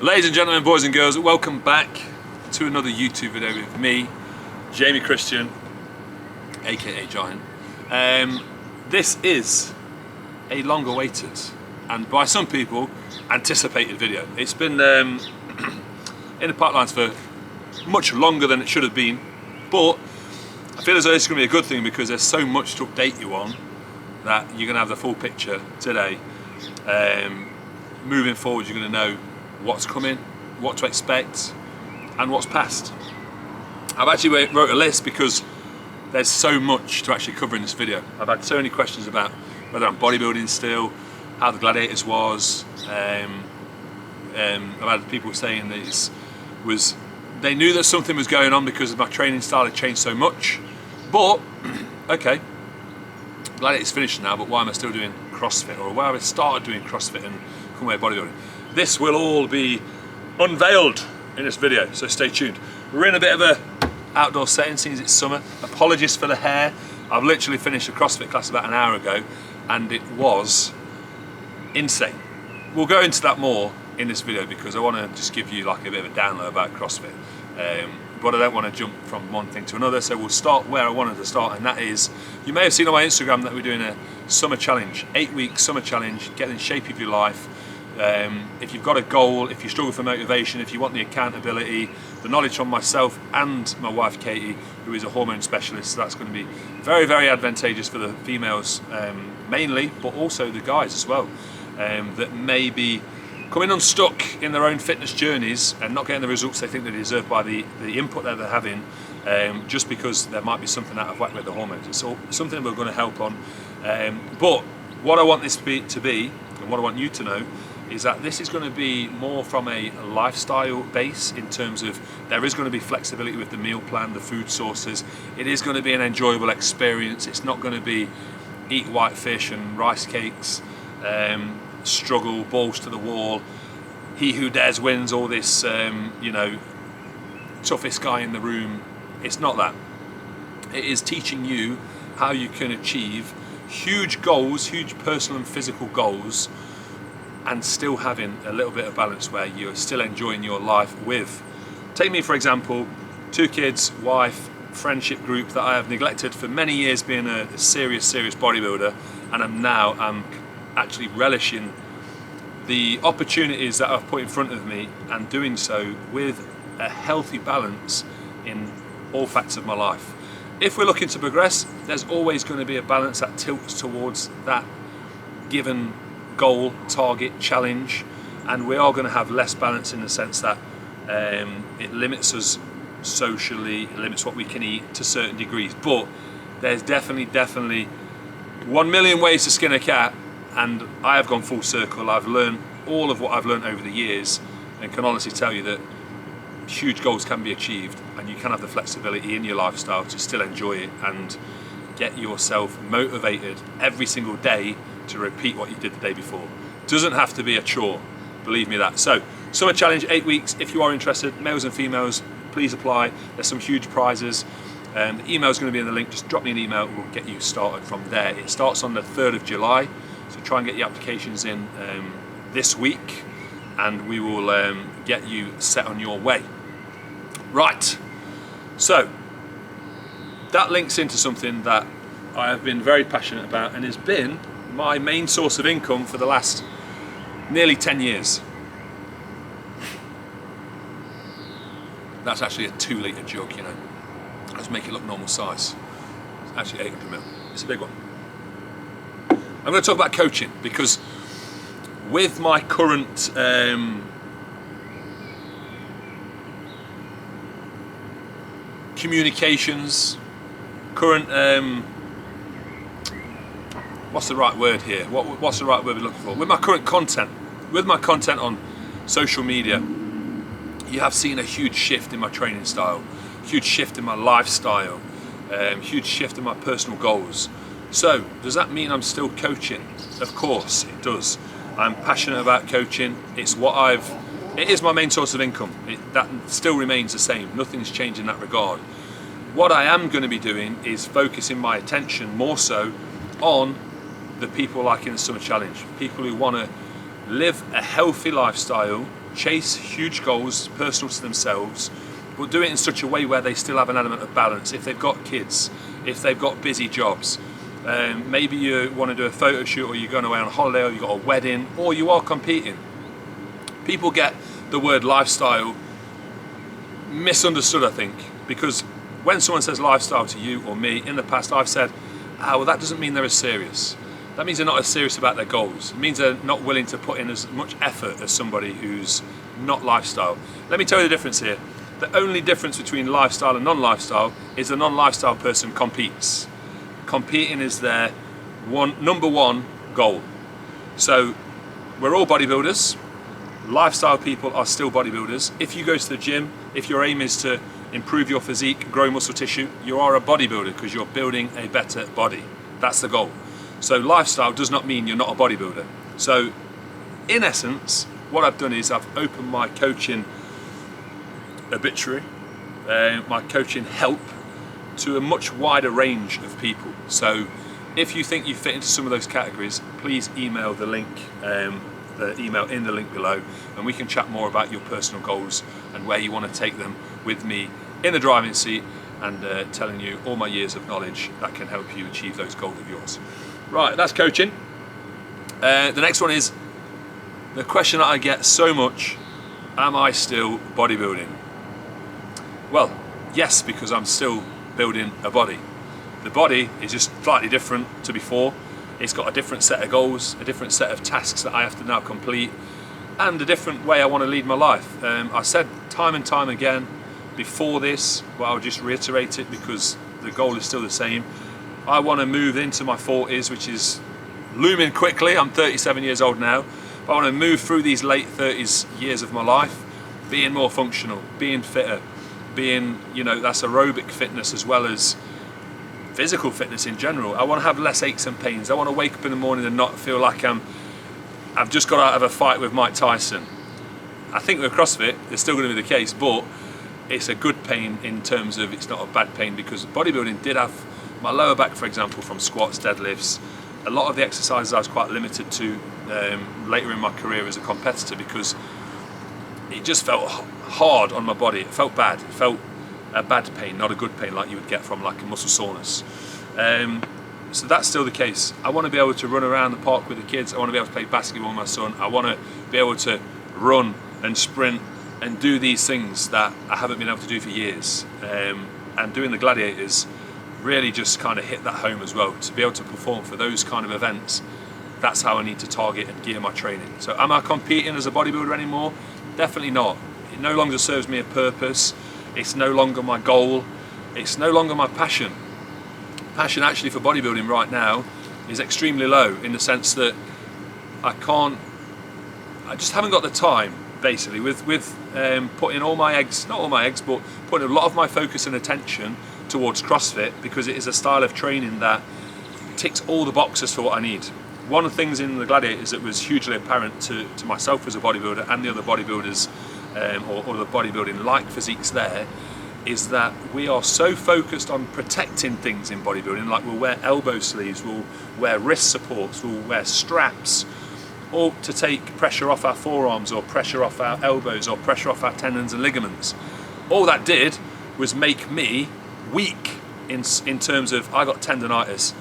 Ladies and gentlemen, boys and girls, welcome back to another YouTube video with me, Jamie Christian, aka Giant. This is a long awaited, and by some people, anticipated video. It's been in the pipelines for much longer than it should have been, but I feel as though it's going to be a good thing because there's so much to update you on that you're going to have the full picture today. Moving forward, you're going to know what's coming, what to expect, and what's past. I've actually wrote a list because there's so much to actually cover in this video. I've had so many questions about whether I'm bodybuilding still, how the Gladiators was. I've had people saying that they knew that something was going on because my training style had changed so much. But, okay, Gladiators finished now, but why am I still doing CrossFit? Or why have I started doing CrossFit and come away bodybuilding? This will all be unveiled in this video, so stay tuned. We're in a bit of a outdoor setting since it's summer. Apologies for the hair. I've literally finished a CrossFit class about an hour ago and it was insane. We'll go into that more in this video because I want to just give you like a bit of a download about CrossFit. But I don't want to jump from one thing to another, so we'll start where I wanted to start, and that is, you may have seen on my Instagram that we're doing a summer challenge, 8-week summer challenge, get in shape of your life. If you've got a goal, if you struggle for motivation, if you want the accountability, the knowledge from myself and my wife Katie, who is a hormone specialist, so that's going to be very, very advantageous for the females mainly, but also the guys as well, that may be coming unstuck in their own fitness journeys and not getting the results they think they deserve by the input that they're having, just because there might be something out of whack with the hormones. It's all something we're going to help on. But what I want this to be, and what I want you to know, is that this is going to be more from a lifestyle base in terms of there is going to be flexibility with the meal plan, the food sources. It is going to be an enjoyable experience. It's not going to be eat white fish and rice cakes, struggle, balls to the wall, he who dares wins, all this, you know, toughest guy in the room. It's not that. It is teaching you how you can achieve huge goals, huge personal and physical goals, and still having a little bit of balance where you're still enjoying your life with, take me for example, 2 kids, wife, friendship group that I have neglected for many years, being a serious bodybuilder, and I'm actually relishing the opportunities that I've put in front of me and doing so with a healthy balance in all facets of my life. If we're looking to progress, there's always going to be a balance that tilts towards that given goal, target, challenge, and we are going to have less balance in the sense that it limits us socially, it limits what we can eat to certain degrees, but there's definitely 1 million ways to skin a cat, and I have gone full circle. I've learned all of what I've learned over the years and can honestly tell you that huge goals can be achieved, and you can have the flexibility in your lifestyle to still enjoy it and get yourself motivated every single day to repeat what you did the day before. Doesn't have to be a chore, believe me that. So, summer challenge, 8 weeks. If you are interested, males and females, please apply. There's some huge prizes. The email is going to be in the link. Just drop me an email, we'll get you started from there. It starts on the 3rd of July, so try and get your applications in this week, and we will get you set on your way. Right, so that links into something that I have been very passionate about and has been my main source of income for the last nearly 10 years. That's actually a 2-litre jug, you know. Let's make it look normal size. It's actually 800ml. It's a big one. I'm going to talk about coaching because with my current communications, current what's the right word here? What's the right word we're looking for? With my current content, with my content on social media, you have seen a huge shift in my training style, huge shift in my lifestyle, huge shift in my personal goals. So, does that mean I'm still coaching? Of course it does. I'm passionate about coaching. It is my main source of income. That still remains the same. Nothing's changed in that regard. What I am going to be doing is focusing my attention more so on the people like in the Summer Challenge, people who want to live a healthy lifestyle chase huge goals personal to themselves, but do it in such a way where they still have an element of balance. If they've got kids, if they've got busy jobs, maybe you want to do a photo shoot, or you're going away on holiday, or you've got a wedding, or you are competing. People get the word lifestyle misunderstood, I think, because when someone says lifestyle to you or me, in the past I've said, well, that doesn't mean they're as serious. That means they're not as serious about their goals. It means they're not willing to put in as much effort as somebody who's not lifestyle. Let me tell you the difference here. The only difference between lifestyle and non-lifestyle is the non-lifestyle person competes. Competing is their number one goal. So we're all bodybuilders. Lifestyle people are still bodybuilders. If you go to the gym, if your aim is to improve your physique, grow muscle tissue, you are a bodybuilder because you're building a better body. That's the goal. So lifestyle does not mean you're not a bodybuilder. So in essence, what I've done is I've opened my coaching obituary, my coaching help to a much wider range of people. So if you think you fit into some of those categories, please email the link, the email in the link below, and we can chat more about your personal goals and where you want to take them with me in the driving seat, and telling you all my years of knowledge that can help you achieve those goals of yours. Right, that's coaching. The next one is the question that I get so much: am I still bodybuilding? Well, yes, because I'm still building a body. The body is just slightly different to before. It's got a different set of goals, a different set of tasks that I have to now complete, and a different way I want to lead my life. I said time and time again before this, but I'll just reiterate it because the goal is still the same. I want to move into my 40s, which is looming quickly. I'm 37 years old now, but I want to move through these late 30s years of my life being more functional, being fitter, being, that's aerobic fitness as well as physical fitness in general. I want to have less aches and pains. I want to wake up in the morning and not feel like I've just got out of a fight with Mike Tyson. I think with CrossFit it's still going to be the case, but it's a good pain in terms of it's not a bad pain, because bodybuilding did have my lower back, for example, from squats, deadlifts. A lot of the exercises I was quite limited to later in my career as a competitor, because it just felt hard on my body. It felt bad. It felt a bad pain, not a good pain like you would get from like a muscle soreness. So that's still the case. I want to be able to run around the park with the kids. I want to be able to play basketball with my son. I want to be able to run and sprint and do these things that I haven't been able to do for years. And doing the Gladiators really just kind of hit that home as well. To be able to perform for those kind of events, that's how I need to target and gear my training. So am I competing as a bodybuilder anymore? Definitely not. It no longer serves me a purpose. It's no longer my goal. It's no longer my passion. Passion actually for bodybuilding right now is extremely low, in the sense that I just haven't got the time, basically, with putting all my eggs, not all my eggs, but putting a lot of my focus and attention towards CrossFit, because it is a style of training that ticks all the boxes for what I need. One of the things in the Gladiators that was hugely apparent to myself as a bodybuilder and the other bodybuilders or the bodybuilding like physiques there, is that we are so focused on protecting things in bodybuilding. Like, we'll wear elbow sleeves, we'll wear wrist supports, we'll wear straps, or to take pressure off our forearms, or pressure off our elbows, or pressure off our tendons and ligaments. All that did was make me weak in terms of, I got tendonitis,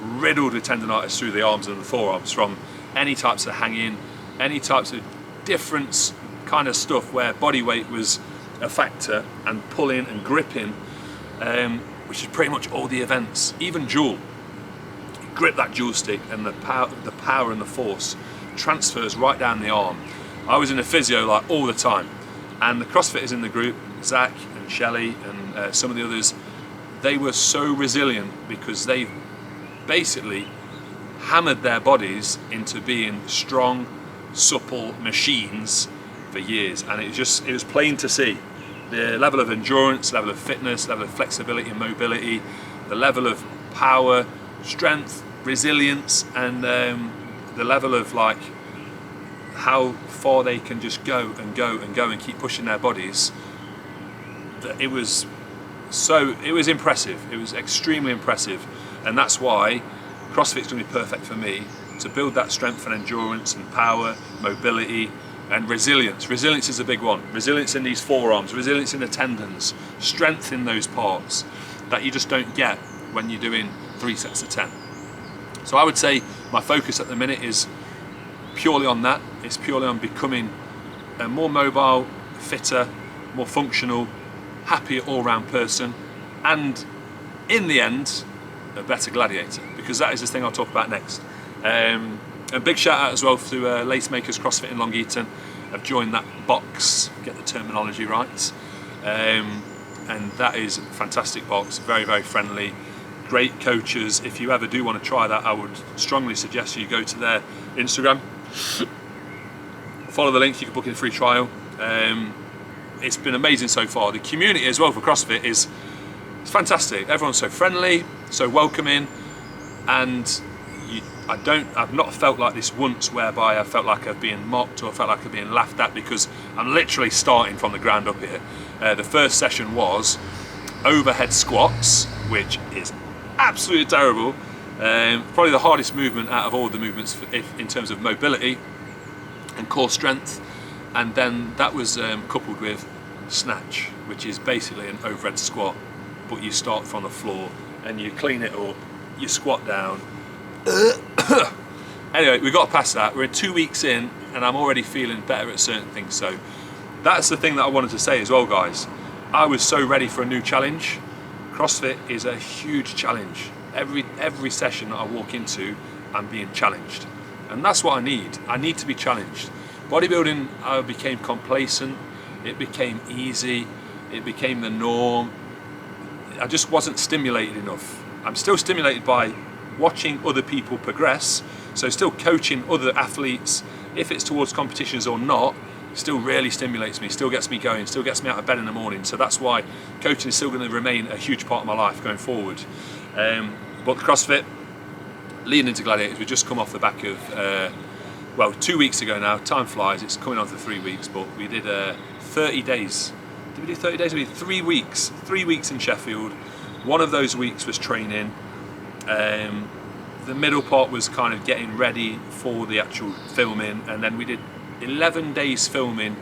riddled with tendonitis through the arms and the forearms from any types of hanging, any types of different kind of stuff where body weight was a factor, and pulling and gripping, which is pretty much all the events. Even dual, you grip that dual stick, and the power and the force transfers right down the arm. I was in a physio like all the time, and the CrossFitters in the group, Zach and Shelley and some of the others, they were so resilient because they basically hammered their bodies into being strong, supple machines for years, and it was plain to see the level of endurance, level of fitness, level of flexibility and mobility, the level of power, strength, resilience, and the level of like how far they can just go and go and go and keep pushing their bodies. It was impressive. It was extremely impressive, and that's why CrossFit's going to be perfect for me, to build that strength and endurance and power, mobility, And resilience. Resilience is a big one. Resilience in these forearms, resilience in the tendons, strength in those parts that you just don't get when you're doing 3 sets of 10. So I would say my focus at the minute is purely on that. It's purely on becoming a more mobile, fitter, more functional, happier all-round person, and in the end, a better gladiator, because that is the thing I'll talk about next. A big shout out as well to Lace Makers CrossFit in Long Eaton. I've joined that box, get the terminology right, and that is a fantastic box, very, very friendly, great coaches. If you ever do want to try that, I would strongly suggest you go to their Instagram, follow the link, you can book in a free trial. It's been amazing so far. The community as well for CrossFit it's fantastic. Everyone's so friendly, so welcoming, and I've not felt like this once whereby I felt like I've been mocked or felt like I've been laughed at, because I'm literally starting from the ground up here. The first session was overhead squats, which is absolutely terrible. Probably the hardest movement out of all the movements in terms of mobility and core strength. And then that was coupled with snatch, which is basically an overhead squat, but you start from the floor and you clean it up, you squat down. Anyway, we got past that. We're 2 weeks in and I'm already feeling better at certain things. So that's the thing that I wanted to say as well, guys. I was so ready for a new challenge. CrossFit is a huge challenge. Every session that I walk into, I'm being challenged. And that's what I need. I need to be challenged. Bodybuilding, I became complacent. It became easy. It became the norm. I just wasn't stimulated enough. I'm still stimulated by watching other people progress, so still coaching other athletes, if it's towards competitions or not, still really stimulates me, still gets me going, still gets me out of bed in the morning. So that's why coaching is still going to remain a huge part of my life going forward. But the CrossFit, leading into Gladiators, we've just come off the back of, well, 2 weeks ago now, time flies, it's coming on for 3 weeks, but we did 30 days. Did we do 30 days? We did 3 weeks, 3 weeks in Sheffield. One of those weeks was training. The middle part was kind of getting ready for the actual filming, and then we did 11 days filming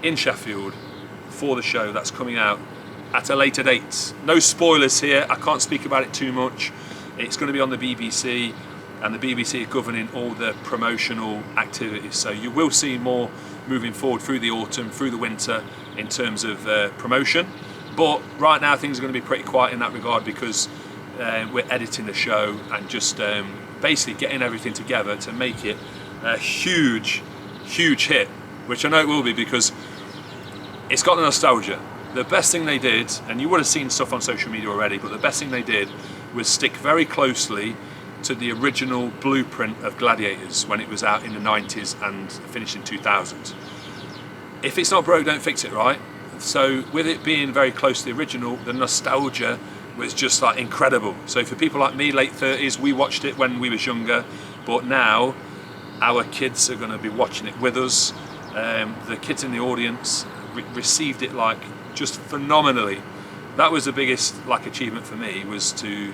in Sheffield for the show that's coming out at a later date. No spoilers here, I can't speak about it too much. It's going to be on the BBC, and the BBC are governing all the promotional activities, so you will see more moving forward through the autumn, through the winter in terms of promotion. But right now things are going to be pretty quiet in that regard, because we're editing the show and just basically getting everything together to make it a huge hit, which I know it will be, because it's got the nostalgia. The best thing they did, and you would have seen stuff on social media already, but the best thing they did was stick very closely to the original blueprint of Gladiators when it was out in the 90s and finished in 2000. If it's not broke, don't fix it, right? So with it being very close to the original, the nostalgia was just like incredible. So for people like me, late 30s, we watched it when we was younger, but now our kids are going to be watching it with us. The kids in the audience received it like just phenomenally. That was the biggest achievement for me, was to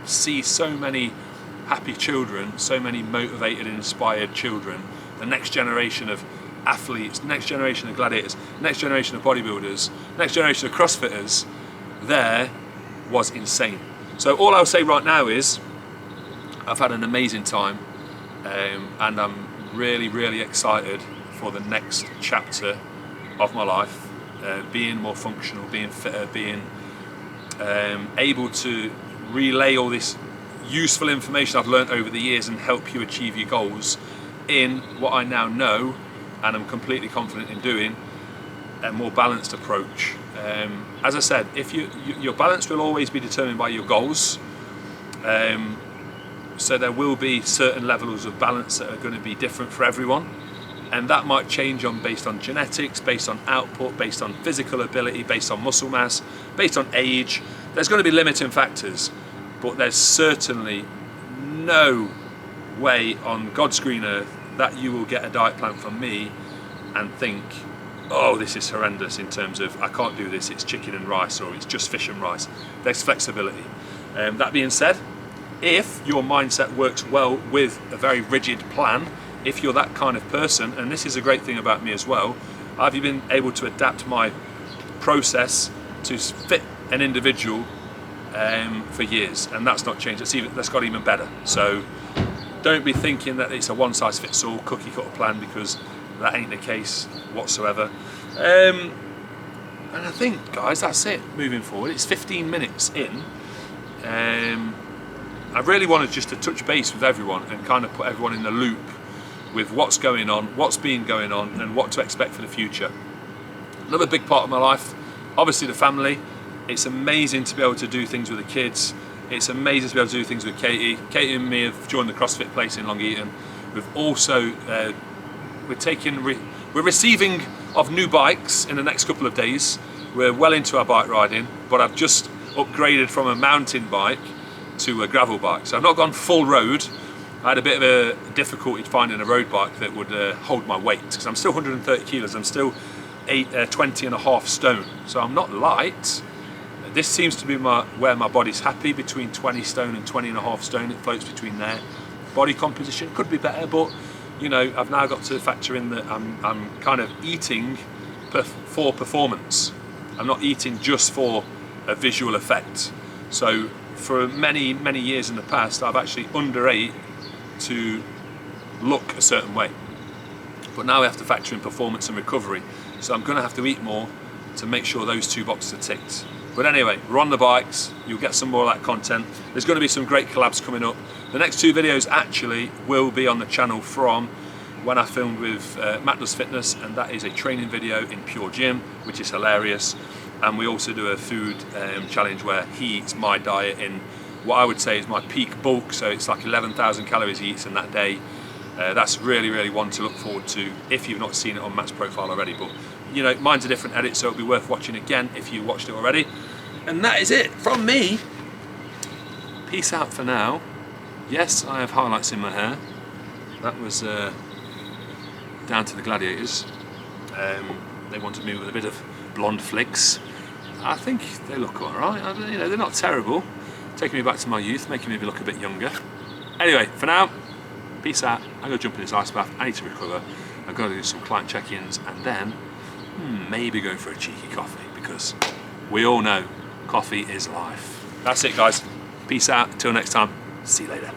see so many happy children, so many motivated and inspired children, the next generation of athletes, next generation of gladiators, next generation of bodybuilders, next generation of CrossFitters. There was insane. So all I'll say right now is I've had an amazing time, and I'm really excited for the next chapter of my life, being more functional, being fitter, being able to relay all this useful information I've learned over the years and help you achieve your goals in what I now know and I'm completely confident in doing, a more balanced approach. As I said, if your balance will always be determined by your goals, so there will be certain levels of balance that are going to be different for everyone, and that might change based on genetics, based on output, based on physical ability, based on muscle mass, based on age. There's going to be limiting factors, but there's certainly no way on God's green earth that you will get a diet plan from me and think, oh, this is horrendous in terms of I can't do this, it's chicken and rice, or it's just fish and rice. There's flexibility. That being said, if your mindset works well with a very rigid plan, if you're that kind of person, and this is a great thing about me as well, I've been able to adapt my process to fit an individual for years, and that's not changed. That's got even better. So don't be thinking that it's a one-size-fits-all cookie-cutter plan, because that ain't the case whatsoever. And I think, guys, that's it moving forward. It's 15 minutes in. I really wanted just to touch base with everyone and kind of put everyone in the loop with what's going on, what's been going on, and what to expect for the future. Another big part of my life, obviously the family. It's amazing to be able to do things with the kids. It's amazing to be able to do things with Katie. Katie and me have joined the CrossFit place in Long Eaton. We've also, we're receiving of new bikes in the next couple of days. We're well into our bike riding, but I've just upgraded from a mountain bike to a gravel bike. So I've not gone full road. I had a bit of a difficulty finding a road bike that would hold my weight, because I'm still 130 kilos. I'm still 20 and a half stone. So I'm not light. This seems to be where my body's happy, between 20 stone and 20 and a half stone. It floats between there. Body composition could be better, but you know, I've now got to factor in that I'm kind of eating for performance. I'm not eating just for a visual effect. So for many, many years in the past, I've actually underate to look a certain way. But now we have to factor in performance and recovery. So I'm gonna have to eat more to make sure those two boxes are ticked. But anyway, we're on the bikes. You'll get some more of that content. There's gonna be some great collabs coming up. The next two videos actually will be on the channel from when I filmed with Matt Does Fitness, and that is a training video in Pure Gym, which is hilarious. And we also do a food challenge where he eats my diet in what I would say is my peak bulk. So it's like 11,000 calories he eats in that day. That's really, really one to look forward to if you've not seen it on Matt's profile already. But you know, mine's a different edit, so it'll be worth watching again if you watched it already. And that is it from me. Peace out for now. Yes, I have highlights in my hair. That was down to the Gladiators. They wanted me with a bit of blonde flicks. I think they look all right. You know, they're not terrible. Taking me back to my youth, making me look a bit younger. Anyway, for now, peace out. I'm gonna jump in this ice bath. I need to recover. I've got to do some client check-ins, and then maybe go for a cheeky coffee, because we all know coffee is life. That's it, guys. Peace out. Till next time. See you later.